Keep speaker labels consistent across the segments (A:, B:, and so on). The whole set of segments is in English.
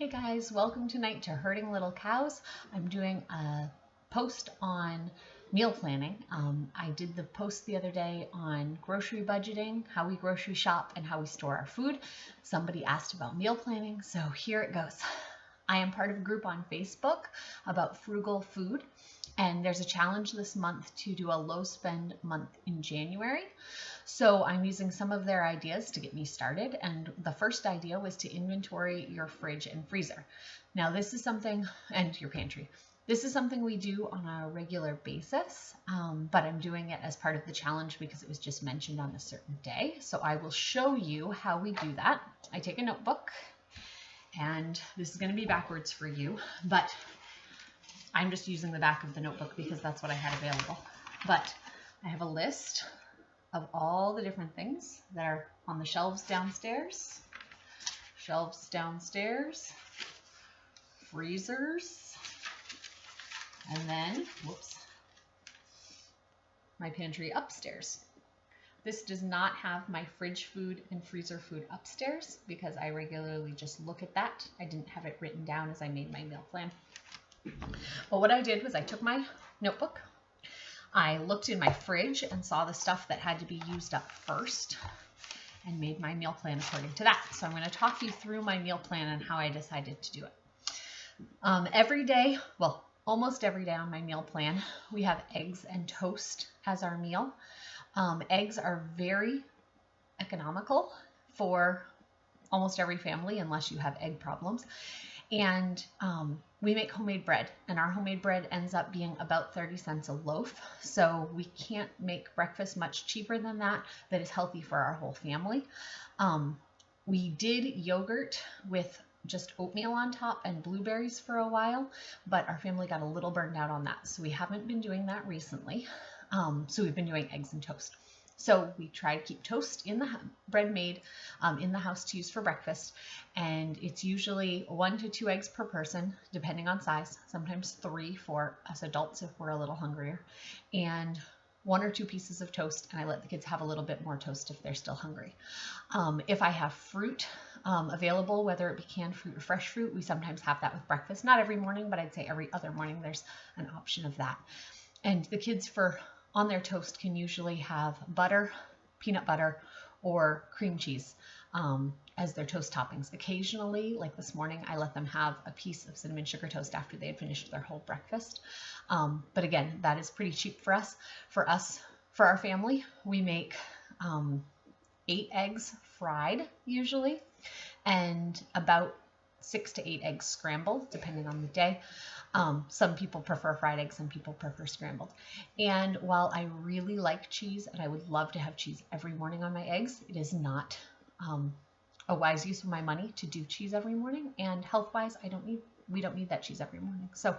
A: Hey guys, welcome tonight to Herding Little Cows. I'm doing a post on meal planning. I did the post the other day on grocery budgeting, how we grocery shop, and how we store our food. Somebody asked about meal planning, so here it goes. I am part of a group on Facebook about frugal food, and there's a challenge this month to do a low spend month in January. So I'm using some of their ideas to get me started. And the first idea was to inventory your fridge and freezer. Now this is something, and your pantry. This is something we do on a regular basis, but I'm doing it as part of the challenge because it was just mentioned on a certain day. So I will show you how we do that. I take a notebook, and this is going to be backwards for you, but I'm just using the back of the notebook because that's what I had available. But I have a list of all the different things that are on the shelves downstairs, freezers, and then, whoops, my pantry upstairs. This does not have my fridge food and freezer food upstairs because I regularly just look at that. I didn't have it written down as I made my meal plan. But what I did was I took my notebook, I looked in my fridge and saw the stuff that had to be used up first and made my meal plan according to that. So I'm going to talk you through my meal plan and how I decided to do it. Every day, well, almost every day on my meal plan, we have eggs and toast as our meal. Eggs are very economical for almost every family unless you have egg problems. And we make homemade bread, and our homemade bread ends up being about 30 cents a loaf. So we can't make breakfast much cheaper than that is healthy for our whole family. We did yogurt with just oatmeal on top and blueberries for a while, but our family got a little burned out on that. So we haven't been doing that recently. So we've been doing eggs and toast. So we try to keep toast in the bread made in the house to use for breakfast. And it's usually 1 to 2 eggs per person, depending on size, sometimes 3 for us adults if we're a little hungrier, and 1 or 2 pieces of toast. And I let the kids have a little bit more toast if they're still hungry. If I have fruit available, whether it be canned fruit or fresh fruit, we sometimes have that with breakfast. Not every morning, but I'd say every other morning there's an option of that. And the kids on their toast can usually have butter, peanut butter, or cream cheese as their toast toppings. Occasionally, like this morning, I let them have a piece of cinnamon sugar toast after they had finished their whole breakfast. But again, that is pretty cheap for us. For our family, we make 8 eggs fried usually, and about 6 to 8 eggs scrambled, depending on the day. Some people prefer fried eggs, some people prefer scrambled. And while I really like cheese, and I would love to have cheese every morning on my eggs, it is not a wise use of my money to do cheese every morning. And health-wise, we don't need that cheese every morning. So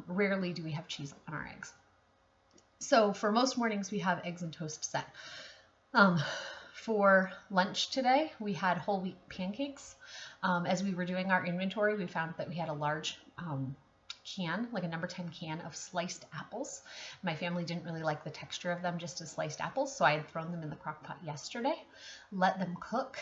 A: rarely do we have cheese on our eggs. So for most mornings, we have eggs and toast set. For lunch today, we had whole wheat pancakes. As we were doing our inventory, we found that we had a large can, like a number 10 can of sliced apples. My family didn't really like the texture of them just as sliced apples, so I had thrown them in the crock pot yesterday, let them cook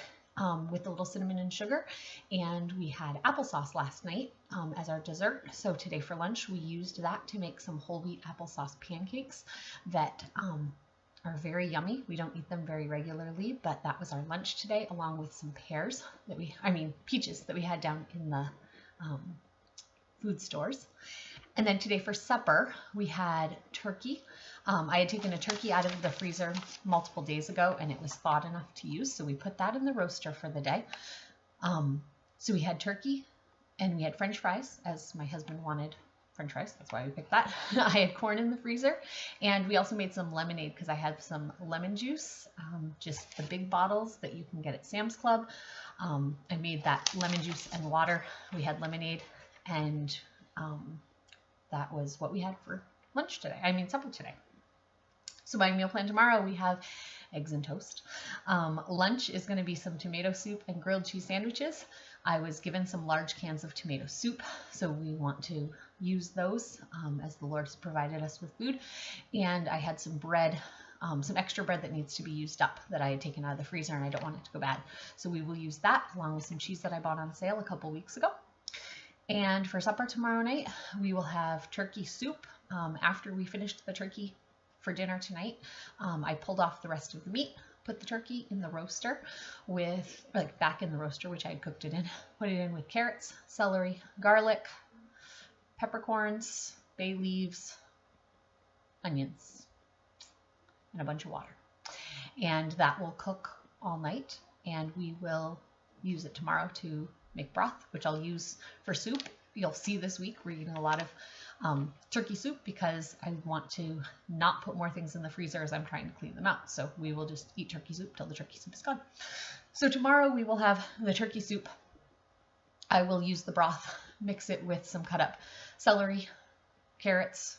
A: with a little cinnamon and sugar, and we had applesauce last night as our dessert. So today for lunch, we used that to make some whole wheat applesauce pancakes that are very yummy. We don't eat them very regularly, but that was our lunch today, along with some peaches that we had down in the food stores. And then today for supper, we had turkey. I had taken a turkey out of the freezer multiple days ago, and it was thawed enough to use, so we put that in the roaster for the day. So we had turkey, and we had French fries, as my husband wanted French fries. That's why we picked that. I had corn in the freezer, and we also made some lemonade because I had some lemon juice, just the big bottles that you can get at Sam's Club. I made that lemon juice and water. We had lemonade, and that was what we had for supper today. So my meal plan tomorrow, we have eggs and toast. Lunch is going to be some tomato soup and grilled cheese sandwiches. I was given some large cans of tomato soup, so we want to use those as the Lord has provided us with food. And I had some bread, some extra bread that needs to be used up that I had taken out of the freezer, and I don't want it to go bad. So we will use that along with some cheese that I bought on sale a couple weeks ago. And for supper tomorrow night, we will have turkey soup. After we finished the turkey for dinner tonight, I pulled off the rest of the meat, put the turkey in the roaster with, like back in the roaster, which I had cooked it in, put it in with carrots, celery, garlic, peppercorns, bay leaves, onions, and a bunch of water. And that will cook all night, and we will use it tomorrow to make broth, which I'll use for soup. You'll see this week we're eating a lot of turkey soup because I want to not put more things in the freezer as I'm trying to clean them out. So we will just eat turkey soup till the turkey soup is gone. So tomorrow we will have the turkey soup. I will use the broth, mix it with some cut up celery, carrots,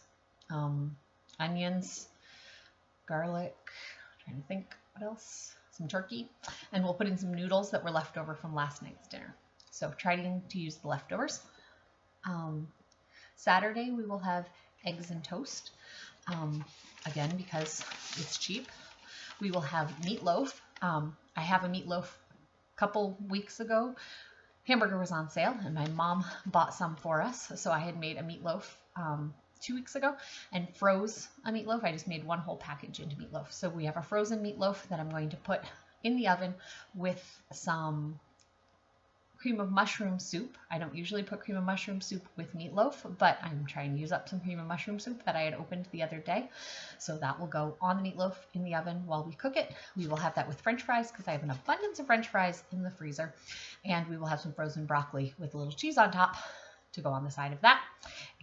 A: onions, garlic, I'm trying to think what else, some turkey, and we'll put in some noodles that were left over from last night's dinner. So trying to use the leftovers. Saturday we will have eggs and toast, again because it's cheap. We will have meatloaf. I have a meatloaf a couple weeks ago. Hamburger was on sale and my mom bought some for us, so I had made a meatloaf 2 weeks ago and froze a meatloaf. I just made one whole package into meatloaf. So we have a frozen meatloaf that I'm going to put in the oven with some cream of mushroom soup. I don't usually put cream of mushroom soup with meatloaf, but I'm trying to use up some cream of mushroom soup that I had opened the other day. So that will go on the meatloaf in the oven while we cook it. We will have that with French fries because I have an abundance of French fries in the freezer. And we will have some frozen broccoli with a little cheese on top to go on the side of that.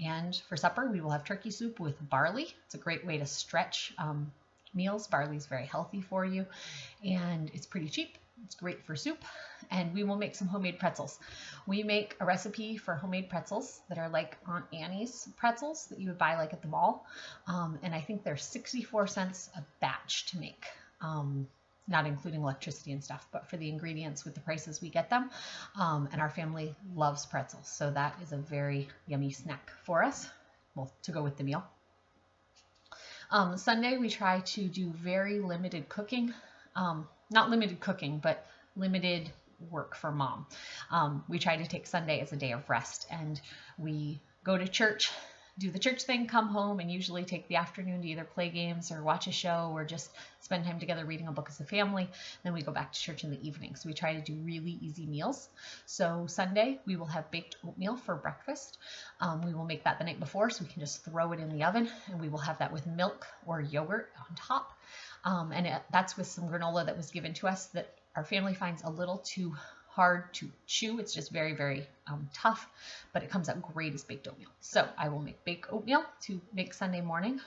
A: And for supper, we will have turkey soup with barley. It's a great way to stretch meals. Barley is very healthy for you and it's pretty cheap. It's great for soup. And we will make some homemade pretzels. We make a recipe for homemade pretzels that are like Aunt Annie's pretzels that you would buy like at the mall. And I think they're 64 cents a batch to make. Not including electricity and stuff, but for the ingredients with the prices we get them. And our family loves pretzels. So that is a very yummy snack for us, well, to go with the meal. Sunday, we try to do very limited cooking. Not limited cooking, but limited work for mom. We try to take Sunday as a day of rest, and we go to church, do the church thing, come home, and usually take the afternoon to either play games or watch a show or just spend time together reading a book as a family. Then we go back to church in the evening. So we try to do really easy meals. So Sunday, we will have baked oatmeal for breakfast. We will make that the night before so we can just throw it in the oven, and we will have that with milk or yogurt on top. That's with some granola that was given to us that our family finds a little too hard to chew. It's just very, very tough, but it comes out great as baked oatmeal. So I will make baked oatmeal to make Sunday morning.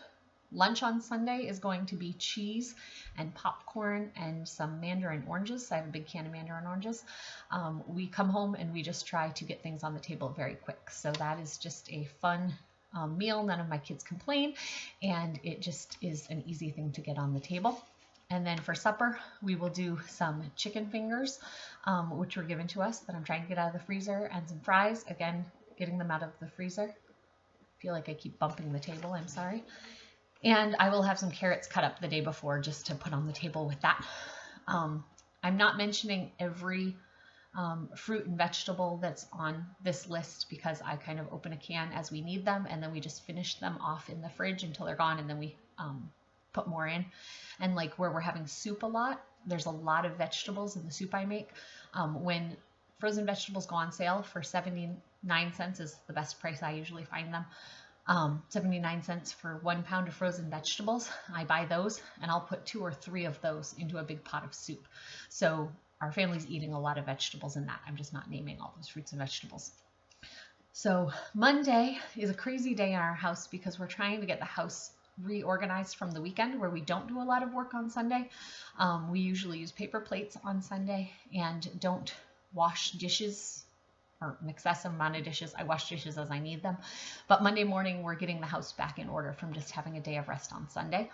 A: Lunch on Sunday is going to be cheese and popcorn and some mandarin oranges. I have a big can of mandarin oranges. We come home and we just try to get things on the table very quick. So that is just a fun meal. None of my kids complain, and it just is an easy thing to get on the table. And then for supper, we will do some chicken fingers, which were given to us that I'm trying to get out of the freezer, and some fries, again, getting them out of the freezer. I feel like I keep bumping the table, I'm sorry. And I will have some carrots cut up the day before just to put on the table with that. I'm not mentioning every fruit and vegetable that's on this list because I kind of open a can as we need them, and then we just finish them off in the fridge until they're gone, and then we put more in. And like where we're having soup a lot, there's a lot of vegetables in the soup I make. When frozen vegetables go on sale for 79 cents is the best price I usually find them. 79 cents for 1 pound of frozen vegetables. I buy those and I'll put 2 or 3 of those into a big pot of soup. So our family's eating a lot of vegetables in that. I'm just not naming all those fruits and vegetables. So Monday is a crazy day in our house because we're trying to get the house reorganized from the weekend where we don't do a lot of work on Sunday. We usually use paper plates on Sunday and don't wash dishes or an excessive amount of dishes. I wash dishes as I need them. But Monday morning, we're getting the house back in order from just having a day of rest on Sunday.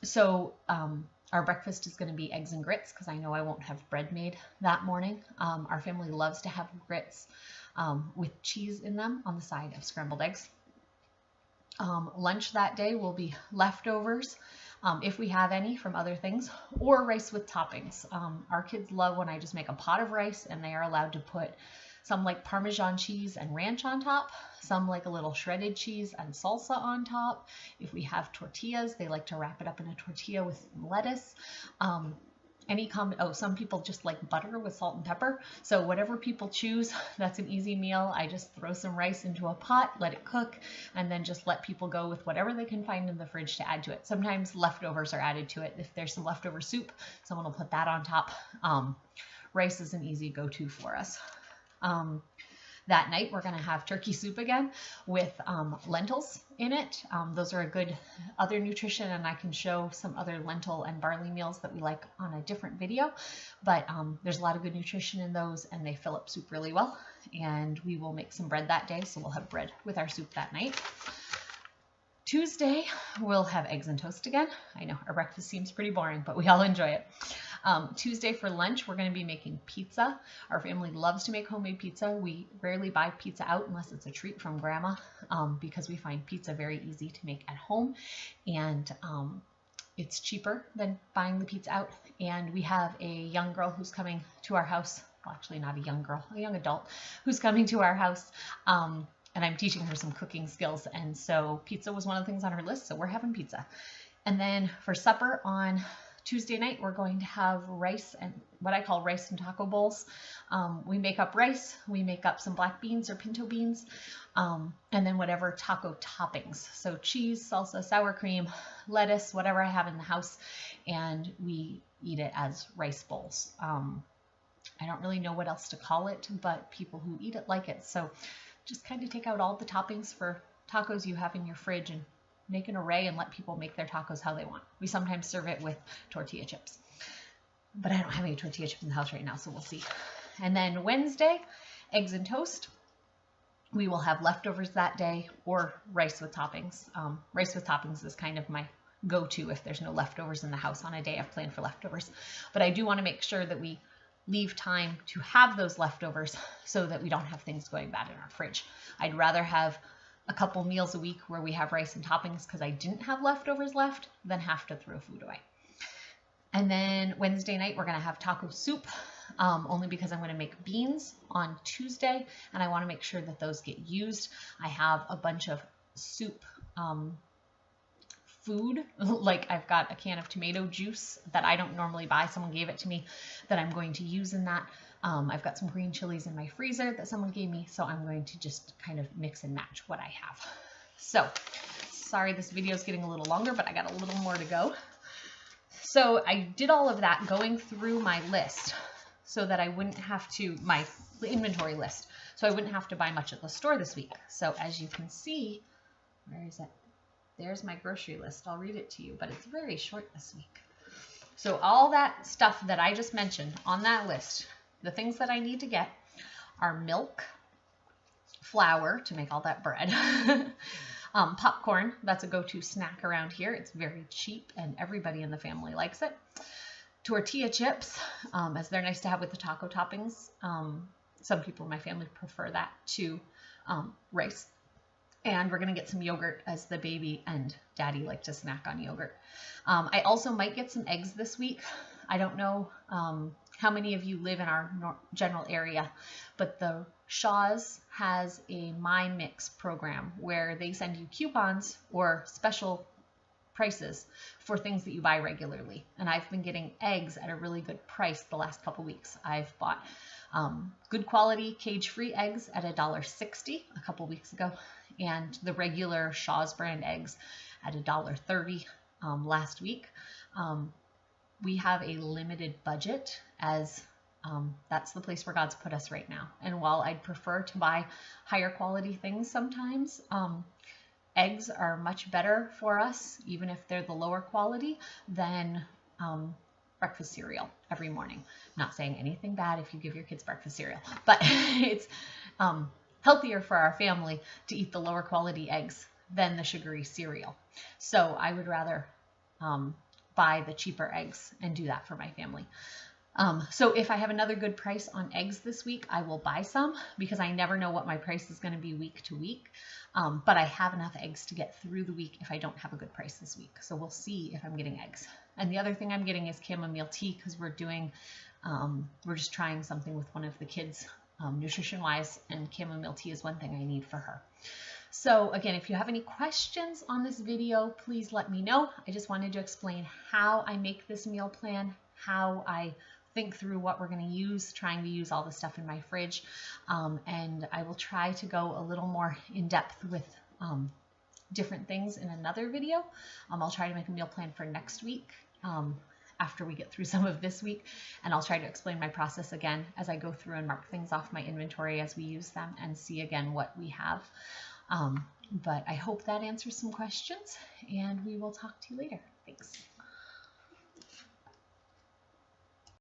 A: So our breakfast is going to be eggs and grits because I know I won't have bread made that morning. Our family loves to have grits with cheese in them on the side of scrambled eggs. Lunch that day will be leftovers, if we have any from other things, or rice with toppings. Our kids love when I just make a pot of rice and they are allowed to put Some like Parmesan cheese and ranch on top. Some like a little shredded cheese and salsa on top. If we have tortillas, they like to wrap it up in a tortilla with lettuce. Some people just like butter with salt and pepper. So whatever people choose, that's an easy meal. I just throw some rice into a pot, let it cook, and then just let people go with whatever they can find in the fridge to add to it. Sometimes leftovers are added to it. If there's some leftover soup, someone will put that on top. Rice is an easy go-to for us. That night, we're going to have turkey soup again with lentils in it. Those are a good other nutrition, and I can show some other lentil and barley meals that we like on a different video. But there's a lot of good nutrition in those, and they fill up soup really well. And we will make some bread that day, so we'll have bread with our soup that night. Tuesday, we'll have eggs and toast again. I know our breakfast seems pretty boring, but we all enjoy it. Tuesday for lunch, we're going to be making pizza. Our family loves to make homemade pizza. We rarely buy pizza out unless it's a treat from grandma, because we find pizza very easy to make at home, and it's cheaper than buying the pizza out. And we have a young girl who's coming to our house. Well, actually not a young girl, a young adult who's coming to our house. And I'm teaching her some cooking skills. And so pizza was one of the things on her list. So we're having pizza. And then for supper on Tuesday night, we're going to have rice and what I call rice and taco bowls. We make up rice, we make up some black beans or pinto beans, and then whatever taco toppings. So cheese, salsa, sour cream, lettuce, whatever I have in the house, and we eat it as rice bowls. I don't really know what else to call it, but people who eat it like it. So just kind of take out all the toppings for tacos you have in your fridge and make an array and let people make their tacos how they want. We sometimes serve it with tortilla chips, but I don't have any tortilla chips in the house right now, so we'll see. And then Wednesday, eggs and toast. We will have leftovers that day or rice with toppings. Rice with toppings is kind of my go-to if there's no leftovers in the house on a day I've planned for leftovers. But I do want to make sure that we leave time to have those leftovers so that we don't have things going bad in our fridge. I'd rather have a couple meals a week where we have rice and toppings because I didn't have leftovers left than have to throw food away. And then Wednesday night, we're going to have taco soup, only because I'm going to make beans on Tuesday, and I want to make sure that those get used. I have a bunch of soup food, like I've got a can of tomato juice that I don't normally buy. Someone gave it to me that I'm going to use in that. I've got some green chilies in my freezer that someone gave me, so I'm going to just kind of mix and match what I have. So, sorry this video is getting a little longer, but I got a little more to go. So I did all of that going through my list so that I wouldn't have to, my inventory list, so I wouldn't have to buy much at the store this week. So as you can see, where is it? There's my grocery list. I'll read it to you, but it's very short this week. So all that stuff that I just mentioned on that list, the things that I need to get are milk, flour to make all that bread, popcorn, that's a go-to snack around here. It's very cheap and everybody in the family likes it. Tortilla chips, as they're nice to have with the taco toppings. Some people in my family prefer that to rice. And we're going to get some yogurt as the baby and daddy like to snack on yogurt. I also might get some eggs this week. I don't know how many of you live in our general area, but the Shaw's has a My Mix program where they send you coupons or special prices for things that you buy regularly. And I've been getting eggs at a really good price the last couple weeks. I've bought good quality cage-free eggs at $1.60 a couple weeks ago, and the regular Shaw's brand eggs at $1.30 last week. We have a limited budget as that's the place where God's put us right now. And while I'd prefer to buy higher quality things sometimes, eggs are much better for us, even if they're the lower quality, than breakfast cereal every morning. I'm not saying anything bad if you give your kids breakfast cereal, but it's healthier for our family to eat the lower quality eggs than the sugary cereal. So I would rather buy the cheaper eggs and do that for my family. So if I have another good price on eggs this week, I will buy some because I never know what my price is going to be week to week. But I have enough eggs to get through the week if I don't have a good price this week. So we'll see if I'm getting eggs. And the other thing I'm getting is chamomile tea because we're just trying something with one of the kids' nutrition-wise, and chamomile tea is one thing I need for her. So again, if you have any questions on this video, please let me know. I just wanted to explain how I make this meal plan, how I think through what we're going to use, trying to use all the stuff in my fridge. And I will try to go a little more in depth with different things in another video. I'll try to make a meal plan for next week after we get through some of this week, and I'll try to explain my process again as I go through and mark things off my inventory as we use them and see again what we have. But I hope that answers some questions, and we will talk to you later. Thanks.